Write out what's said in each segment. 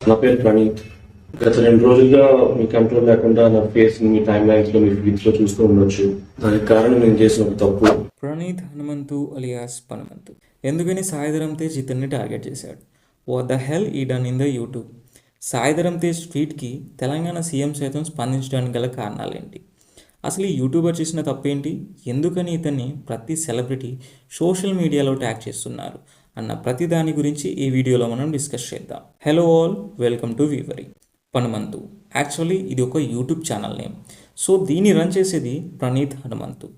నా పేరు ప్రణీత్. గత 2 రోజులుగా మీ కంట్రోల్ లేకుండా నా ఫేస్ మీ టైమ్ లైన్స్ లో మీ ఫీడ్స్ లో చూస్తూ ఉండొచ్చు. దానికి కారణం నేను చేసిన ఒక తప్పు. ప్రణీత్ హనుమంతు అలియాస్ పనమంతు ఎందుకని సాయిధరం తేజ్ ఇతన్ని టార్గెట్ చేశాడు? వాట్ ద హెల్ ఈ done in the YouTube? Sai Dharam Tej ట్వీట్కి Telangana CM సైతం స్పందించడానికి గల కారణాలేంటి? అసలు ఈ యూట్యూబర్ చేసిన తప్పేంటి? ఎందుకని ఇతన్ని ప్రతి సెలబ్రిటీ సోషల్ మీడియాలో ట్యాగ్ చేస్తున్నారు అన్న ప్రతి దాని గురించి ఈ వీడియోలో మనం డిస్కస్ చేద్దాం. హలో ఆల్, వెల్కమ్ టు వీవరీ. పనమంతు యాక్చువల్లీ ఇది ఒక యూట్యూబ్ ఛానల్ నేమ్. సో దీన్ని రన్ చేసేది Praneeth Hanumanthu,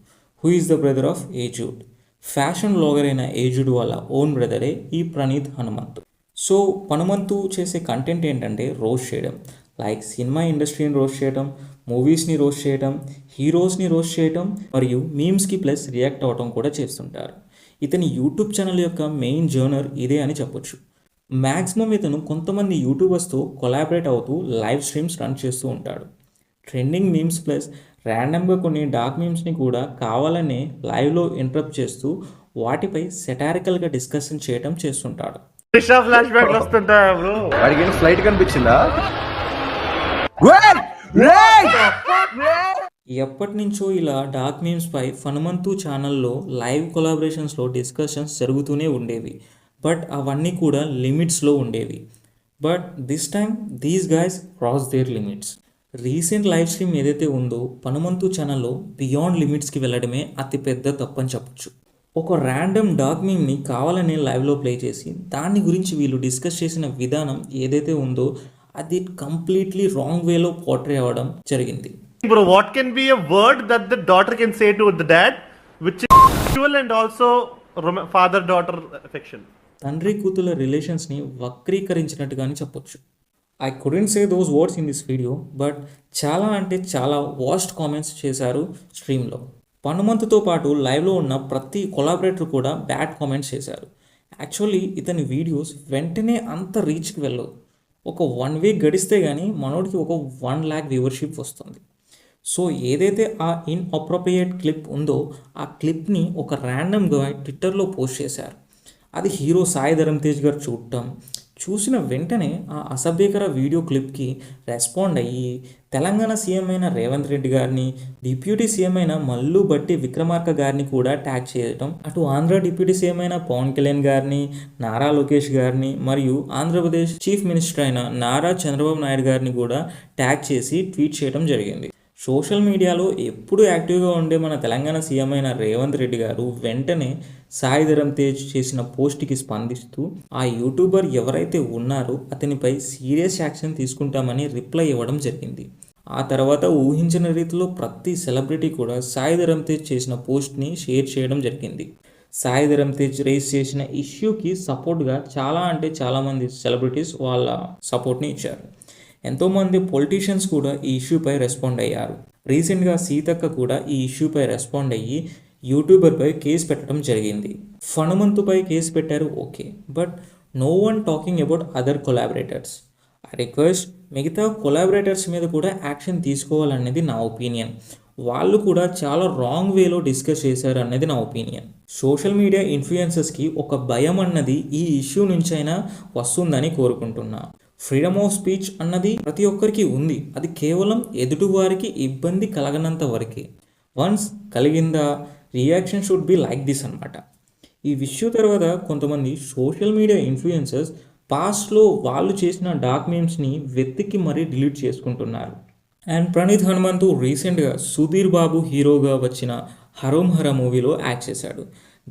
who is the brother of ఏజుడ్. ఫ్యాషన్ బ్లాగర్ అయిన ఏజుడ్ వాళ్ళ ఓన్ బ్రదరే ఈ ప్రణీత్ హనుమంతు. సో పనమంతు చేసే కంటెంట్ ఏంటంటే రోస్ట్ చేయడం, లైక్ సినిమా ఇండస్ట్రీని రోస్ట్ చేయడం, మూవీస్ని రోస్ట్ చేయడం, హీరోస్ని రోస్ట్ చేయడం మరియు మీమ్స్కి ప్లస్ రియాక్ట్ అవ్వడం కూడా చేస్తుంటారు. ఇతని యూట్యూబ్ ఛానల్ యొక్క మెయిన్ జర్నర్ ఇదే అని చెప్పొచ్చు. మ్యాక్సిమం ఇతను కొంతమంది యూట్యూబర్స్తో కొలాబరేట్ అవుతూ లైవ్ స్ట్రీమ్స్ రన్ చేస్తూ ఉంటాడు. ట్రెండింగ్ మీమ్స్ ప్లస్ ర్యాండమ్గా కొన్ని డార్క్ మీమ్స్ని కూడా కావాలనే లైవ్లో ఇంటరప్ట్ చేస్తూ వాటిపై సెటారికల్గా డిస్కషన్ చేయడం చేస్తుంటాడు. ఫ్లాష్ బ్యాక్ వస్తుంటాయా బ్రో? వాడికి స్లైట్ కనిపించిందా? ఎప్పటి నుంచో ఇలా డార్క్ మీమ్స్పై హనుమంతు ఛానల్లో లైవ్ కొలాబరేషన్స్లో డిస్కషన్స్ జరుగుతూనే ఉండేవి. బట్ అవన్నీ కూడా లిమిట్స్లో ఉండేవి. But this time these guys cross their limits. Recent live stream ఏదైతే ఉందో హనుమంతు ఛానల్లో బియాండ్ లిమిట్స్కి వెళ్ళడమే అతిపెద్ద తప్పని చెప్పొచ్చు. ఒక ర్యాండమ్ డార్క్ మీమ్ని కావాలనే లైవ్లో ప్లే చేసి దాని గురించి వీళ్ళు డిస్కస్ చేసిన విధానం ఏదైతే ఉందో అది కంప్లీట్లీ రాంగ్ వేలో పోర్ట్రే అవ్వడం జరిగింది. Bro, what can be a word that the daughter can say to the dad which is sexual and also father-daughter affection? తండ్రి కూతుల రిలేషన్స్ని వక్రీకరించినట్టుగానే చెప్పొచ్చు. I couldn't say those words in this video, but చాలా అంటే చాలా vast comments చేశారు స్ట్రీమ్లో. హనుమంతుతో పాటు లైవ్లో ఉన్న ప్రతి కొలాబరేటర్ కూడా బ్యాడ్ కామెంట్స్ చేశారు. యాక్చువల్లీ ఇతని వీడియోస్ వెంటనే అంత రీచ్కి వెళ్ళవు. ఒక 1 వీక్ గడిస్తే కానీ మనోడికి ఒక 1 lakh వ్యూవర్షిప్ వస్తుంది. సో ఏదైతే ఆ ఇన్అప్రోప్రియేట్ క్లిప్ ఉందో ఆ క్లిప్ని ఒక ర్యాండమ్గా ట్విట్టర్లో పోస్ట్ చేశారు. అది హీరో సాయిధరం తేజ్ గారు చూసిన వెంటనే ఆ అసభ్యకర వీడియో క్లిప్కి రెస్పాండ్ అయ్యి తెలంగాణ సీఎం అయిన రేవంత్ రెడ్డి గారిని, డిప్యూటీ సీఎం అయిన మల్లు బట్టి విక్రమార్క గారిని కూడా ట్యాగ్ చేయడం, అటు ఆంధ్ర డిప్యూటీ సీఎం అయిన పవన్ కళ్యాణ్ గారిని, నారా లోకేష్ గారిని మరియు ఆంధ్రప్రదేశ్ చీఫ్ మినిస్టర్ అయిన నారా చంద్రబాబు నాయుడు గారిని కూడా ట్యాగ్ చేసి ట్వీట్ చేయడం జరిగింది. సోషల్ మీడియాలో ఎప్పుడు యాక్టివ్గా ఉండే మన తెలంగాణ సీఎం అయిన రేవంత్ రెడ్డి గారు వెంటనే సాయిధరం తేజ్ చేసిన పోస్ట్కి స్పందిస్తూ ఆ యూట్యూబర్ ఎవరైతే ఉన్నారో అతనిపై సీరియస్ యాక్షన్ తీసుకుంటామని రిప్లై ఇవ్వడం జరిగింది. ఆ తర్వాత ఊహించిన రీతిలో ప్రతి సెలబ్రిటీ కూడా సాయిధరం తేజ్ చేసిన పోస్ట్ని షేర్ చేయడం జరిగింది. సాయిధరం తేజ్ రేస్ చేసిన ఇష్యూకి సపోర్ట్గా చాలామంది సెలబ్రిటీస్ వాళ్ళ సపోర్ట్ని ఇచ్చారు. ఎంతోమంది పొలిటీషియన్స్ కూడా ఈ ఇష్యూపై రెస్పాండ్ అయ్యారు. రీసెంట్గా సీతక్క కూడా ఈ ఇష్యూపై రెస్పాండ్ అయ్యి యూట్యూబర్పై కేసు పెట్టడం జరిగింది. హనుమంతుపై కేసు పెట్టారు, okay, but no one talking about other collaborators. I request మిగతా కొలాబరేటర్స్ మీద కూడా యాక్షన్ తీసుకోవాలనేది నా ఒపీనియన్. వాళ్ళు కూడా చాలా రాంగ్ వేలో డిస్కస్ చేశారు అన్నది నా ఒపీనియన్. సోషల్ మీడియా ఇన్ఫ్లుయెన్సర్స్కి ఒక భయం అన్నది ఈ ఇష్యూ నుంచైనా వస్తుందని కోరుకుంటున్నా. ఫ్రీడమ్ ఆఫ్ స్పీచ్ అన్నది ప్రతి ఒక్కరికి ఉంది. అది కేవలం ఎదుటివారికి ఇబ్బంది కలగనంత వరకే. వన్స్ కలిగిందా reaction should be like this అన్నమాట. ఈ ఇష్యూ తర్వాత కొంతమంది సోషల్ మీడియా ఇన్ఫ్లుయెన్సర్స్ పాస్ట్లో వాళ్ళు చేసిన డార్క్ మీమ్స్ని వెతికి మరీ డిలీట్ చేసుకుంటున్నారు. అండ్ ప్రణీత్ హనుమంతు రీసెంట్గా సుధీర్ బాబు హీరోగా వచ్చిన హరోం హర మూవీలో యాక్ట్ చేశాడు.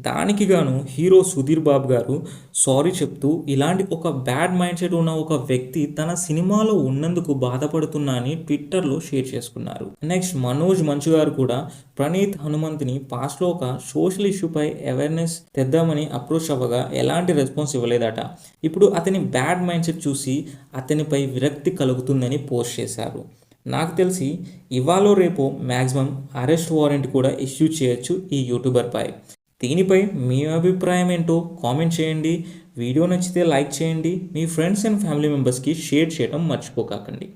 దానికి గాను హీరో సుధీర్ బాబు గారు సారీ చెప్తూ ఇలాంటి ఒక బ్యాడ్ మైండ్ సెట్ ఉన్న ఒక వ్యక్తి తన సినిమాలో ఉన్నందుకు బాధపడుతున్నా అని ట్విట్టర్లో షేర్ చేసుకున్నారు. నెక్స్ట్ మనోజ్ మంచు గారు కూడా ప్రణీత్ హనుమంతుని పాస్ట్లో ఒక సోషల్ ఇష్యూపై అవేర్నెస్ తెద్దామని అప్రోచ్ అవ్వగా ఎలాంటి రెస్పాన్స్ ఇవ్వలేదట. ఇప్పుడు అతని బ్యాడ్ మైండ్ సెట్ చూసి అతనిపై విరక్తి కలుగుతుందని పోస్ట్ చేశారు. నాకు తెలిసి ఇవాళ రేపో మ్యాక్సిమం అరెస్ట్ వారెంట్ కూడా ఇష్యూ చేయొచ్చు ఈ యూట్యూబర్పై. దీనిపై మీ అభిప్రాయం ఏంటో కామెంట్ చేయండి. వీడియో నచ్చితే లైక్ చేయండి. మీ ఫ్రెండ్స్ అండ్ ఫ్యామిలీ మెంబర్స్కి షేర్ చేయడం మర్చిపోకండి.